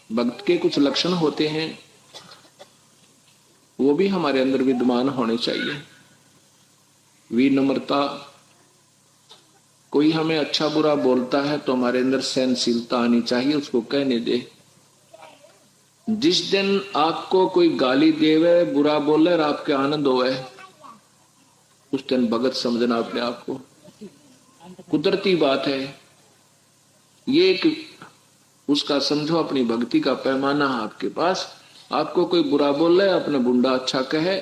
भक्त के कुछ लक्षण होते हैं, वो भी हमारे अंदर विद्यमान होने चाहिए। विनम्रता, कोई हमें अच्छा बुरा बोलता है तो हमारे अंदर सहनशीलता आनी चाहिए, उसको कहने दे। जिस दिन आपको कोई गाली देवे, बुरा बोले और आपके आनंद होवे, उस दिन भगत समझना अपने आप को। कुदरती बात है ये, एक उसका समझो अपनी भक्ति का पैमाना है आपके पास। आपको कोई बुरा बोले, अपने बुंडा अच्छा कहे,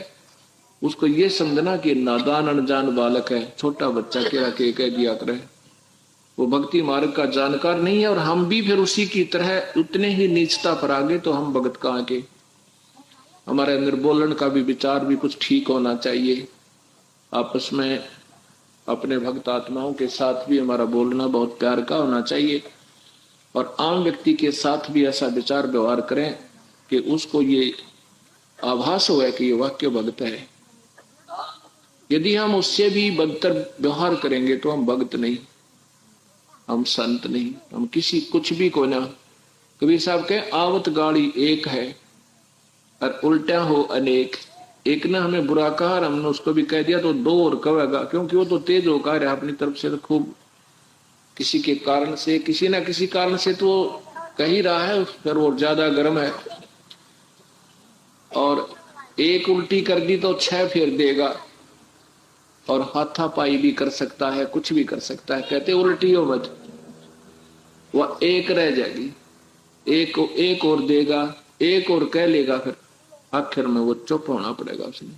उसको ये समझना कि नादान अनजान बालक है, छोटा बच्चा क्या कह दिया करे, वो भक्ति मार्ग का जानकार नहीं है। और हम भी फिर उसी की तरह उतने ही नीचता पर आगे, तो हम भगत कहाँ के। हमारे अंदर बोलने का भी विचार भी कुछ ठीक होना चाहिए। आपस में अपने भक्त आत्माओं के साथ भी हमारा बोलना बहुत प्यार का होना चाहिए, और आम व्यक्ति के साथ भी ऐसा विचार व्यवहार करें कि उसको ये आभास हो कि ये वाक्य भक्त है। यदि हम उससे भी बदतर व्यवहार करेंगे तो हम भक्त नहीं, हम संत नहीं, हम किसी कुछ भी को ना। कबीर साहब के आवत गाड़ी एक है और उल्टा हो अनेक। एक ने हमें बुरा कहा और हमने उसको भी कह दिया तो दो और कहेगा, क्योंकि वो तो तेज होकर है अपनी तरफ से, तो खूब किसी के कारण से, किसी ना किसी कारण से तो कह ही रहा है, फिर वो ज्यादा गर्म है। और एक उल्टी कर दी तो 6 फेर देगा, और हाथापाई भी कर सकता है, कुछ भी कर सकता है। कहते उल्टी हो मत, वह एक रह जाएगी, एक और देगा, एक और कह लेगा, फिर आखिर में वो चुप होना पड़ेगा उसने।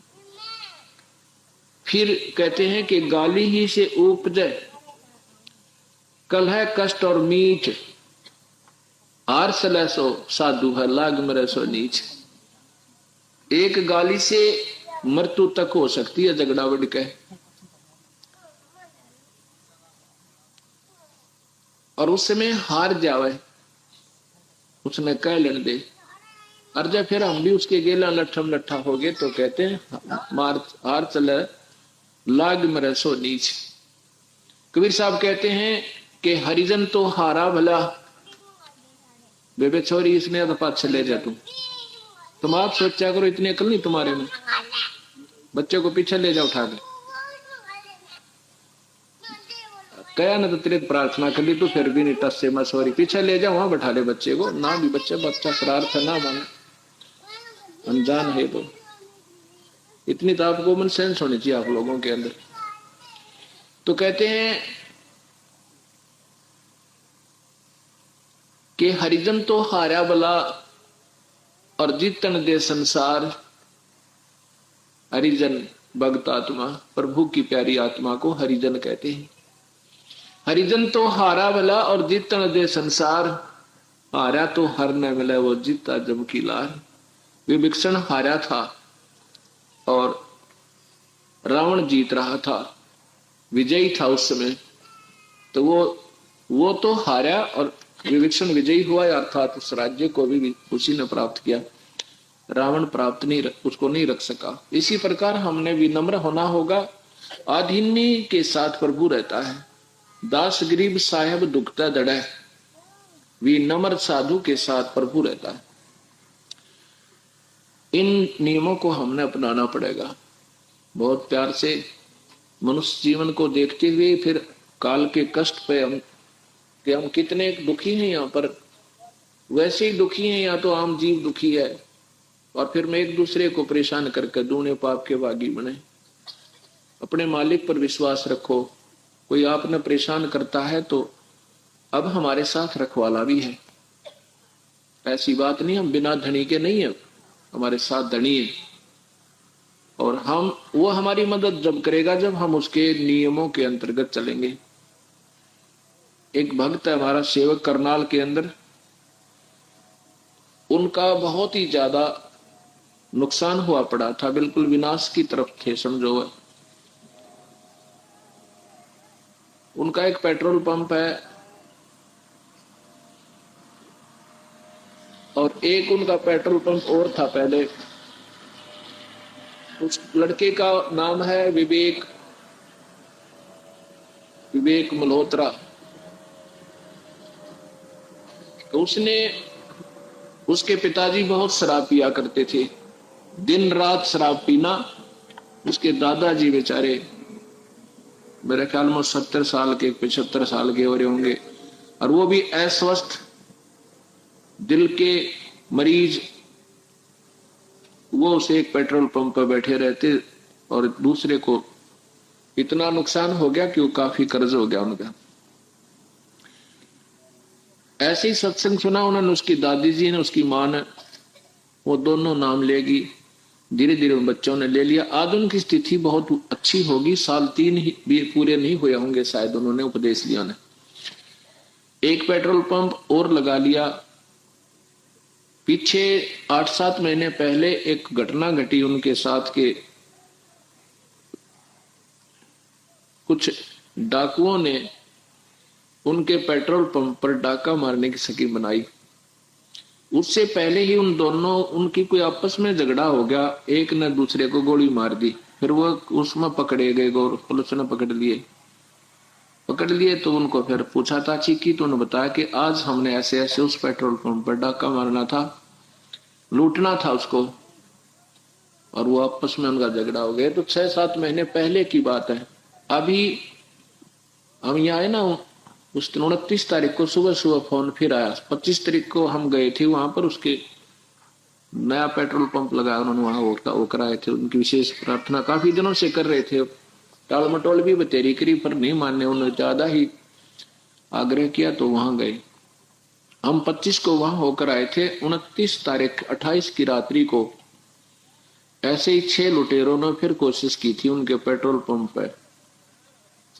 फिर कहते हैं कि गाली ही से उपजे कलह कष्ट और मीठ, आर सलै सो साधु है लाग मरे सो नीच। एक गाली से मृत्यु तक हो सकती है, झगड़ा बढ़ के, और उस समय हार जावे, उसने कह लेने दे। और जब फिर हम भी उसके गेला लट्ठम लट्ठा हो गए तो कहते हैं मार हार चले लाग मरे सो नीच। कबीर साहब कहते हैं कि हरिजन तो हारा भला, बेबे छोरी इसने तो पाछे ले जा तुम आप सोचा करो, इतनी अकल नहीं तुम्हारे में। बच्चे को पीछे ले जाओ उठा के, कया ना तो तेरे प्रार्थना कर ली, तो फिर भी नहीं टस से मसोरी, पीछे ले जाओ, वहां बैठा ले बच्चे को ना। भी बच्चा शरारत ना माने, अनजान है तो। इतनी तो आपको कॉमन सेंस होनी चाहिए आप लोगों के अंदर। तो कहते हैं कि हरिजन तो हारा बला और जीतन दे संसार। हरिजन भक्त आत्मा, प्रभु की प्यारी आत्मा को हरिजन कहते हैं। हरिजन तो हारा भला और जीतन दे संसार। हारा तो हर न मिला, वो जीता जब की लार। विभीषण हारा था और रावण जीत रहा था, विजयी था उस समय। तो वो तो हारा और विभीषण विजयी हुआ, अर्थात उस राज्य को भी उसी ने प्राप्त किया। रावण प्राप्त नहीं, उसको नहीं रख सका। इसी प्रकार हमने विनम्र होना होगा। आधीनी के साथ प्रभु रहता है, दास गरीब साहेब दुखता दड़ा। विनम्र साधु के साथ प्रभु रहता है। इन नियमों को हमने अपनाना पड़ेगा बहुत प्यार से। मनुष्य जीवन को देखते हुए फिर काल के कष्ट पे हम कितने दुखी हैं यहाँ पर, वैसे ही दुखी हैं या तो आम जीव दुखी है, और फिर मैं एक दूसरे को परेशान करके दूने पाप के बागी बने। अपने मालिक पर विश्वास रखो। कोई आपने परेशान करता है तो अब हमारे साथ रखवाला भी है, ऐसी बात नहीं हम बिना धनी के नहीं है, हमारे साथ धनी है। और वो हमारी मदद जब करेगा जब हम उसके नियमों के अंतर्गत चलेंगे। एक भक्त है हमारा सेवक करनाल के अंदर, उनका बहुत ही ज्यादा नुकसान हुआ पड़ा था, बिल्कुल विनाश की तरफ थे समझो। उनका एक पेट्रोल पंप है और एक उनका पेट्रोल पंप और था पहले। उस लड़के का नाम है विवेक मल्होत्रा। तो उसने उसके पिताजी बहुत शराब पिया करते थे, दिन रात शराब पीना। उसके दादाजी बेचारे मेरे ख्याल में 70 साल के 75 साल के हो रहे होंगे, और वो भी अस्वस्थ दिल के मरीज। वो उसे एक पेट्रोल पंप पर बैठे रहते और दूसरे को इतना नुकसान हो गया कि वो काफी कर्ज हो गया उनका। ऐसे ही सत्संग सुना उन्होंने, उसकी दादी जी ने, उसकी मां ने, वो दोनों नाम लेगी। धीरे धीरे उन बच्चों ने ले लिया। आज उनकी स्थिति बहुत अच्छी होगी, साल 3 ही भी पूरे नहीं हुए होंगे शायद, उन्होंने उपदेश लिया ने। एक पेट्रोल पंप और लगा लिया। पीछे 8-7 महीने पहले एक घटना घटी उनके साथ के कुछ डाकुओं ने उनके पेट्रोल पंप पर डाका मारने की स्कीम बनाई। उससे पहले ही उन दोनों, उनकी कोई आपस में झगड़ा हो गया, एक ने दूसरे को गोली मार दी। फिर वो उसमें पकड़े गए, गौर पुलिस ने पकड़ लिए तो उनको फिर पूछताछ की तो उन्होंने बताया कि आज हमने ऐसे ऐसे उस पेट्रोल पंप पर डाका मारना था, लूटना था उसको, और वो आपस में उनका झगड़ा हो गया। तो 6-7 महीने पहले की बात है। अभी हम यहाँ आए ना, उस दिन 29 तारीख को सुबह सुबह फोन फिर आया। 25 तारीख को हम गए थे वहां पर, उसके नया पेट्रोल पंप लगाया उन्होंने, वहां वो कराए थे। उनकी विशेष प्रार्थना काफी दिनों से कर रहे थे, टाल मटोल भी बतेरी करी पर नहीं मानने, उन्होंने ज्यादा ही आग्रह किया तो वहां गए। हम 25 को वहां होकर आए थे। 29 तारीख 28 की रात्रि को ऐसे ही 6 लुटेरों ने फिर कोशिश की थी उनके पेट्रोल पंप पर।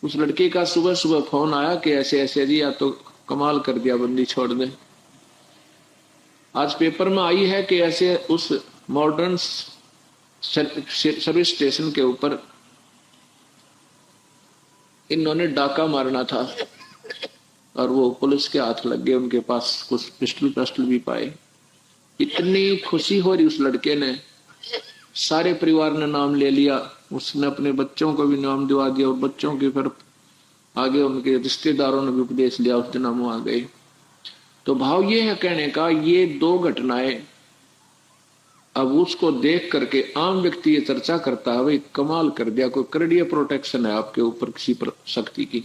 उस लड़के का सुबह सुबह फोन आया कि ऐसे ऐसे जी, या तो कमाल कर दिया, बंदी छोड़ दे। आज पेपर में आई है कि ऐसे उस मॉडर्न सर्विस स्टेशन के ऊपर इन्होंने डाका मारना था और वो पुलिस के हाथ लग गए। उनके पास कुछ पिस्टल भी पाए। इतनी खुशी हो रही उस लड़के ने, सारे परिवार ने नाम ले लिया। उसने अपने बच्चों को भी नाम दिवा दिया और बच्चों के फिर आगे उनके रिश्तेदारों ने भी उपदेश लिया। उस दिन हम आ गए। तो भाव ये है कहने का, ये 2 घटनाएं अब उसको देख करके आम व्यक्ति ये चर्चा करता है, भाई कमाल कर दिया, कोई करड़िया प्रोटेक्शन है आपके ऊपर किसी पर शक्ति की।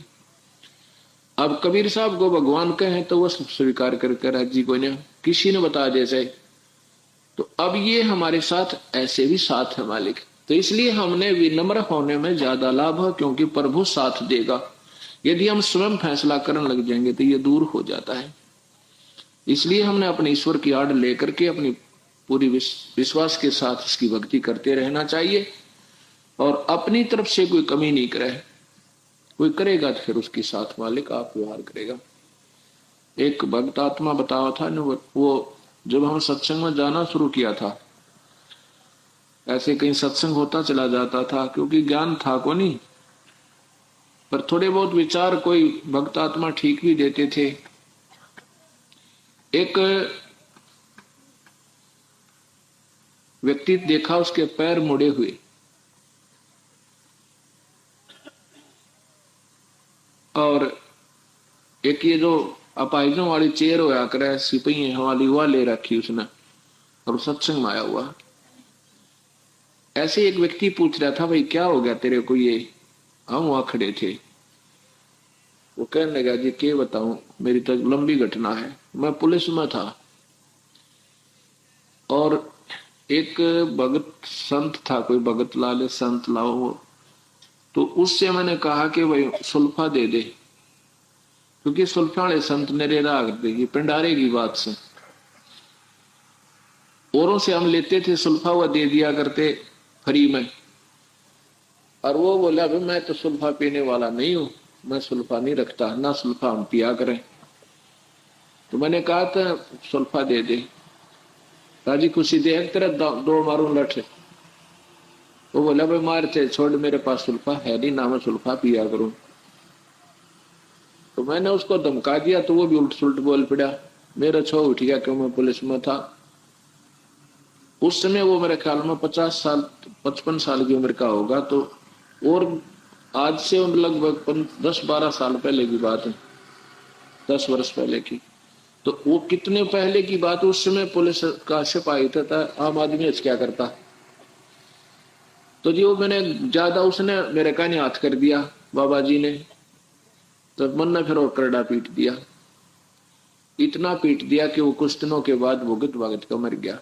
अब कबीर साहब को भगवान कहे तो वह स्वीकार करके राजी कोई नहीं, किसी ने बता जैसे। तो अब ये हमारे साथ ऐसे भी साथ है मालिक। तो इसलिए हमने विनम्र होने में ज्यादा लाभ है, क्योंकि प्रभु साथ देगा। यदि हम स्वयं फैसला करने लग जाएंगे तो ये दूर हो जाता है। इसलिए हमने अपने ईश्वर की आड़ लेकर के अपनी पूरी विश्वास के साथ इसकी भक्ति करते रहना चाहिए, और अपनी तरफ से कोई कमी नहीं करे। कोई करेगा तो फिर उसके साथ मालिक आप व्यवहार करेगा। एक भक्त आत्मा बतावा था ना, वो जब हम सत्संग में जाना शुरू किया था, ऐसे कहीं सत्संग होता चला जाता था, क्योंकि ज्ञान था को नहीं, पर थोड़े बहुत विचार कोई भक्त आत्मा ठीक भी देते थे। एक व्यक्ति देखा, उसके पैर मुड़े हुए, और एक ये जो अपाहिजों वाली चेयर होया करे सिपाही वाली, वह ले रखी उसने, और सत्संग में आया हुआ। ऐसे एक व्यक्ति पूछ रहा था, भाई क्या हो गया तेरे को ये? हम वहां खड़े थे। वो कहने लगा, जी क्या बताऊं, मेरी तो लंबी घटना है। मैं पुलिस में था और एक भगत संत था, कोई भगत लाले संत लाओ, तो उससे मैंने कहा कि भाई सुल्फा दे दे, क्योंकि सुल्फा वाले संत मेरे राग देगी, पिंडारे की बात से। औरों से हम लेते थे सुल्फा, वह दे दिया करते फ्री में। और वो बोला, भाई मैं तो सुल्फा पीने वाला नहीं हूं, मैं सुल्फा नहीं रखता, ना सुल्फा हम पिया करें। तो मैंने कहा था सुल्फा दे दे, राजी खुशी दे तेरा 2 मारूं लठ। वो बोला, भाई मारते छोड़, मेरे पास सुल्फा है नहीं, ना मैं सुल्फा पिया करूं। तो मैंने उसको धमका दिया, तो वो भी उल्ट सुलट बोल पड़ा। मेरा छो उठ गया, क्यों मैं पुलिस में था। उस समय वो मेरे ख्याल में 55 साल की उम्र का होगा। तो और आज से लगभग 10-12 साल पहले की बात है, 10 वर्ष पहले की। तो वो कितने पहले की बात, उस समय पुलिस का सिपाही था, आम आदमी आज क्या करता। तो जी वो मैंने ज्यादा, उसने मेरे कान हाथ कर दिया बाबा जी ने, तो मन ने फिर और करड़ा पीट दिया, इतना पीट दिया कि वो कुछ दिनों के बाद भुगत भागत का मर गया।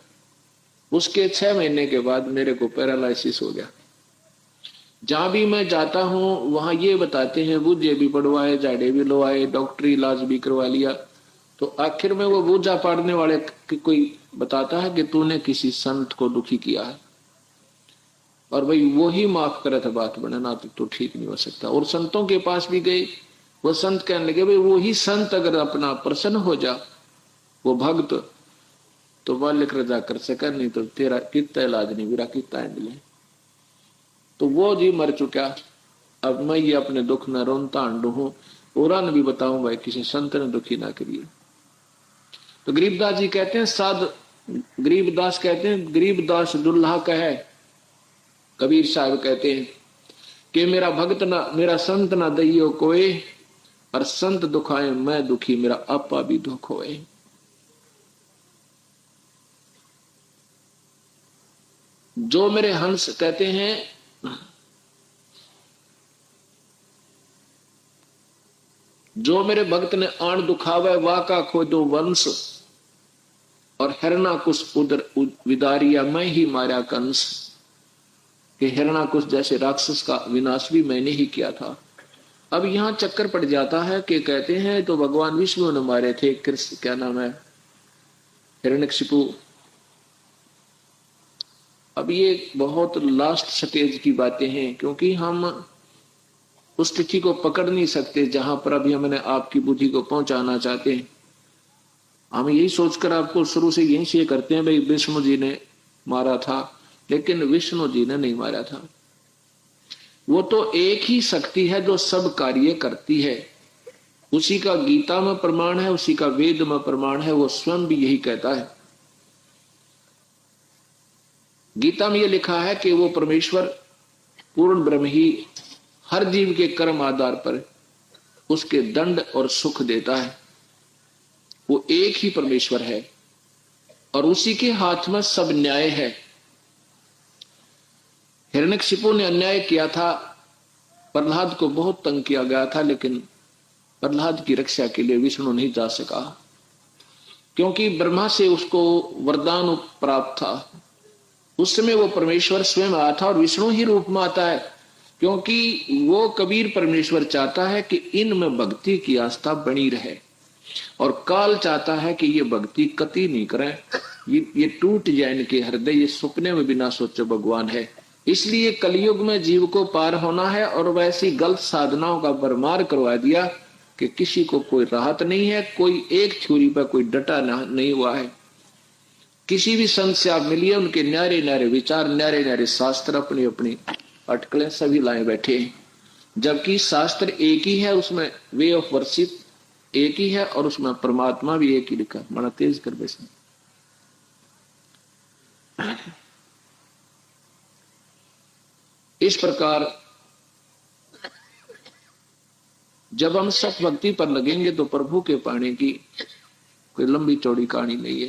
उसके 6 महीने के बाद मेरे को पैरालिसिस हो गया। जहां भी मैं जाता हूं वहां ये बताते हैं बूझे भी पड़वाए, जाड़े भी लवाए, डॉक्टरी इलाज भी करवा लिया। तो आखिर में वो बूझा पाड़ने वाले कोई बताता है कि तूने किसी संत को दुखी किया है, और भाई वो ही माफ करे था, बात बनना तो ठीक नहीं हो सकता। और संतों के पास भी गए, वो संत कहने लगे भाई वो ही संत अगर अपना प्रसन्न हो जा, वो भक्त, तो मालिक रजा कर सका, नहीं तो तेरा कितना इलाज नहीं, मेरा कितना एंडले। तो वो जी मर चुका। अब मैं ये अपने दुख न रोनता अंडू हूं, और भी बताऊं भाई किसी संत ने दुखी ना करिए। तो गरीबदास जी कहते हैं, साध गरीबदास कहते हैं, गरीबदास दुल्हा कहे, कबीर साहब कहते हैं कि मेरा भक्त ना, मेरा संत ना दइयो कोई, और संत दुखाए मैं दुखी, मेरा आपा भी दुख होए। जो मेरे हंस कहते हैं, जो मेरे भक्त ने आण दुखावे वाका खोदो वंश, और हिरणाकुश उदर विदारिया मैं ही मारा कंस। कि हिरणाकुश जैसे राक्षस का विनाश भी मैंने ही किया था। अब यहां चक्कर पड़ जाता है कि कहते हैं तो भगवान विष्णु ने मारे थे, कृष्ण क्या नाम है, हिरण्यकशिपु। अब ये बहुत लास्ट स्टेज की बातें हैं, क्योंकि हम उस तिथि को पकड़ नहीं सकते जहां पर अभी हमने आपकी बुद्धि को पहुंचाना चाहते हैं। हम यही सोचकर आपको शुरू से यही से करते हैं भाई विष्णु जी ने मारा था, लेकिन विष्णु जी ने नहीं मारा था। वो तो एक ही शक्ति है जो सब कार्य करती है, उसी का गीता में प्रमाण है, उसी का वेद में प्रमाण है, वो स्वयं भी यही कहता है। गीता में यह लिखा है कि वो परमेश्वर पूर्ण ब्रह्म ही हर जीव के कर्म आधार पर उसके दंड और सुख देता है। वो एक ही परमेश्वर है और उसी के हाथ में सब न्याय है। हिरण्यकशिपु ने अन्याय किया था, प्रहलाद को बहुत तंग किया गया था, लेकिन प्रहलाद की रक्षा के लिए विष्णु नहीं जा सका, क्योंकि ब्रह्मा से उसको वरदान प्राप्त था। उस समय वो परमेश्वर स्वयं आया था और विष्णु ही रूप में आता है, क्योंकि वो कबीर परमेश्वर चाहता है कि इनमें भक्ति की आस्था बनी रहे, और काल चाहता है कि ये भक्ति कति नहीं करें, ये टूट जाए इनके हृदय, ये सपने में बिना सोचे भगवान है। इसलिए कलयुग में जीव को पार होना है, और वैसी गलत साधनाओं का बरमार करवा दिया कि किसी को कोई राहत नहीं है, कोई एक छुरी पर कोई डटा नहीं हुआ है। किसी भी संत से आप मिलिए, उनके न्यारे न्यारे विचार, न्यारे न्यारे शास्त्र, अपनी अपनी अटकलें सभी लाए बैठे, जबकि शास्त्र एक ही है, उसमें वे ऑफ वर्शिप एक ही है, और उसमें परमात्मा भी एक ही लिखा। बड़ा तेज कर बैठे। इस प्रकार जब हम सत भक्ति पर लगेंगे तो प्रभु के पाने की कोई लंबी चौड़ी कहानी नहीं है।